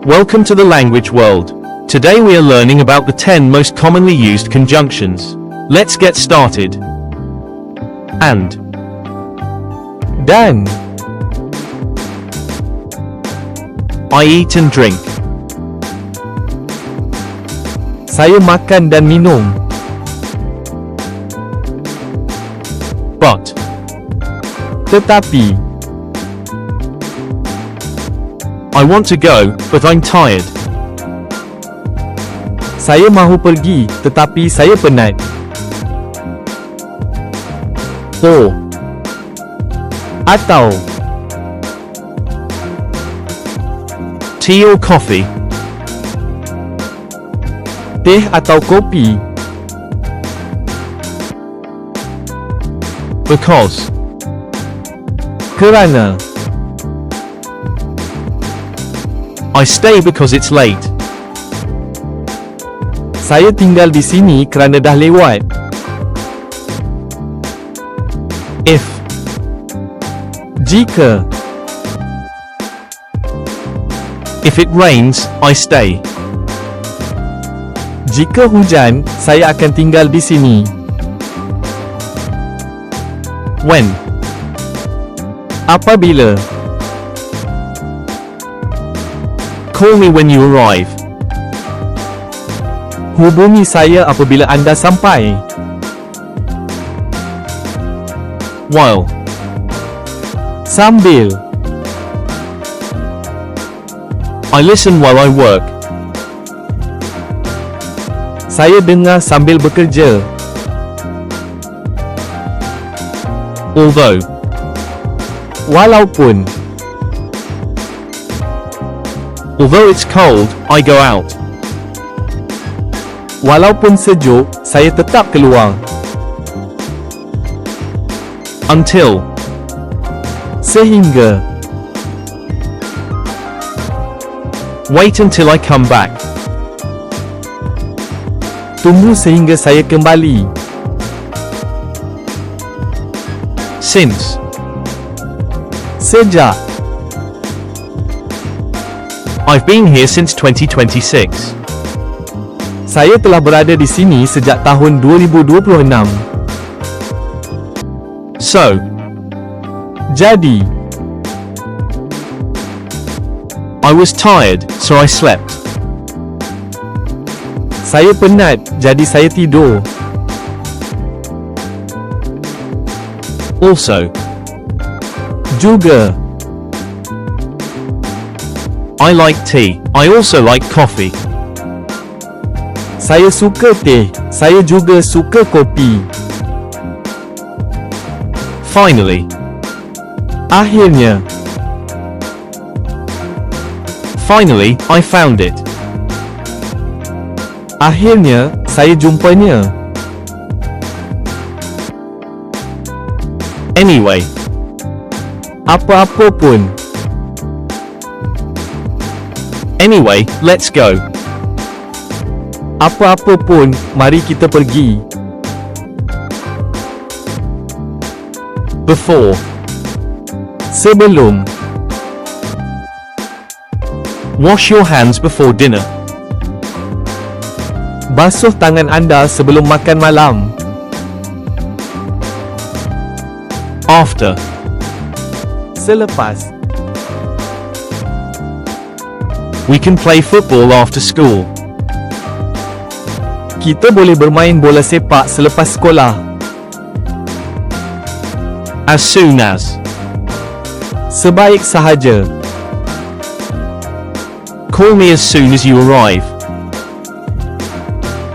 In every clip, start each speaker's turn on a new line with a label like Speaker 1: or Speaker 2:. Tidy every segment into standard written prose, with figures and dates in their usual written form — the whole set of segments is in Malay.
Speaker 1: Welcome to the language world. Today we are learning about the 10 most commonly used conjunctions. Let's get started. And.
Speaker 2: Dan.
Speaker 1: I eat and drink.
Speaker 2: Saya makan dan minum.
Speaker 1: But.
Speaker 2: Tetapi.
Speaker 1: I want to go, but I'm tired.
Speaker 2: Saya mahu pergi, tetapi saya penat.
Speaker 1: Or.
Speaker 2: Atau.
Speaker 1: Tea or coffee.
Speaker 2: Teh atau kopi.
Speaker 1: Because.
Speaker 2: Kerana.
Speaker 1: I stay because it's late.
Speaker 2: Saya tinggal di sini kerana dah lewat.
Speaker 1: If.
Speaker 2: Jika.
Speaker 1: If it rains, I stay.
Speaker 2: Jika hujan, saya akan tinggal di sini.
Speaker 1: When.
Speaker 2: Apabila.
Speaker 1: Call me when you arrive.
Speaker 2: Hubungi saya apabila anda sampai.
Speaker 1: While.
Speaker 2: Sambil.
Speaker 1: I listen while I work.
Speaker 2: Saya dengar sambil bekerja.
Speaker 1: Although.
Speaker 2: Walaupun.
Speaker 1: Although it's cold, I go out.
Speaker 2: Walaupun sejuk, saya tetap keluar.
Speaker 1: Until.
Speaker 2: Sehingga.
Speaker 1: Wait until I come back.
Speaker 2: Tunggu sehingga saya kembali.
Speaker 1: Since.
Speaker 2: Sejak.
Speaker 1: I've been here since 2026.
Speaker 2: Saya telah berada di sini sejak tahun 2026.
Speaker 1: So.
Speaker 2: Jadi.
Speaker 1: I was tired, so I slept.
Speaker 2: Saya penat, jadi saya tidur.
Speaker 1: Also.
Speaker 2: Juga.
Speaker 1: I like tea. I also like coffee.
Speaker 2: Saya suka teh. Saya juga suka kopi.
Speaker 1: Finally.
Speaker 2: Akhirnya.
Speaker 1: Finally, I found it.
Speaker 2: Akhirnya, saya jumpanya.
Speaker 1: Anyway.
Speaker 2: Apa-apa pun.
Speaker 1: Anyway, let's go.
Speaker 2: Apa-apa pun, mari kita pergi.
Speaker 1: Before.
Speaker 2: Sebelum.
Speaker 1: Wash your hands before dinner.
Speaker 2: Basuh tangan anda sebelum makan malam.
Speaker 1: After.
Speaker 2: Selepas.
Speaker 1: We can play football after school.
Speaker 2: Kita boleh bermain bola sepak selepas sekolah.
Speaker 1: As soon as.
Speaker 2: Sebaik sahaja.
Speaker 1: Call me as soon as you arrive.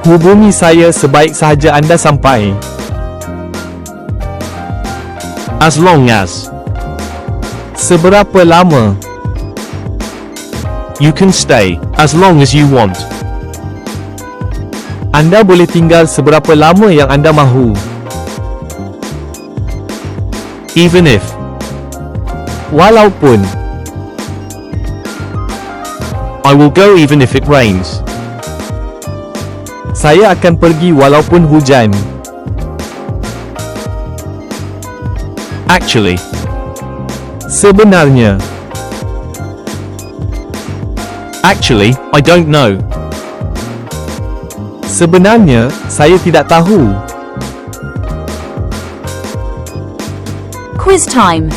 Speaker 2: Hubungi saya sebaik sahaja anda sampai.
Speaker 1: As long as.
Speaker 2: Seberapa lama.
Speaker 1: You can stay, as long as you want.
Speaker 2: Anda boleh tinggal seberapa lama yang anda mahu.
Speaker 1: Even if.
Speaker 2: Walaupun.
Speaker 1: I will go even if it rains.
Speaker 2: Saya akan pergi walaupun hujan.
Speaker 1: Actually.
Speaker 2: Sebenarnya.
Speaker 1: Actually, I don't know.
Speaker 2: Sebenarnya, saya tidak tahu.
Speaker 3: Quiz time.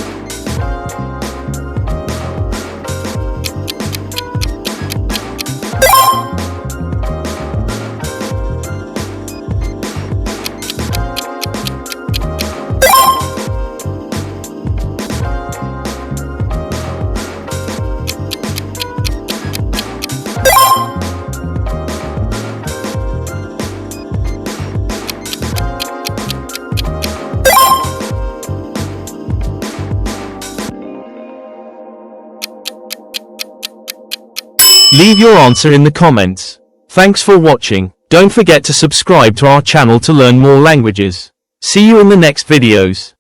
Speaker 1: Leave your answer in the comments. Thanks for watching. Don't forget to subscribe to our channel to learn more languages. See you in the next videos.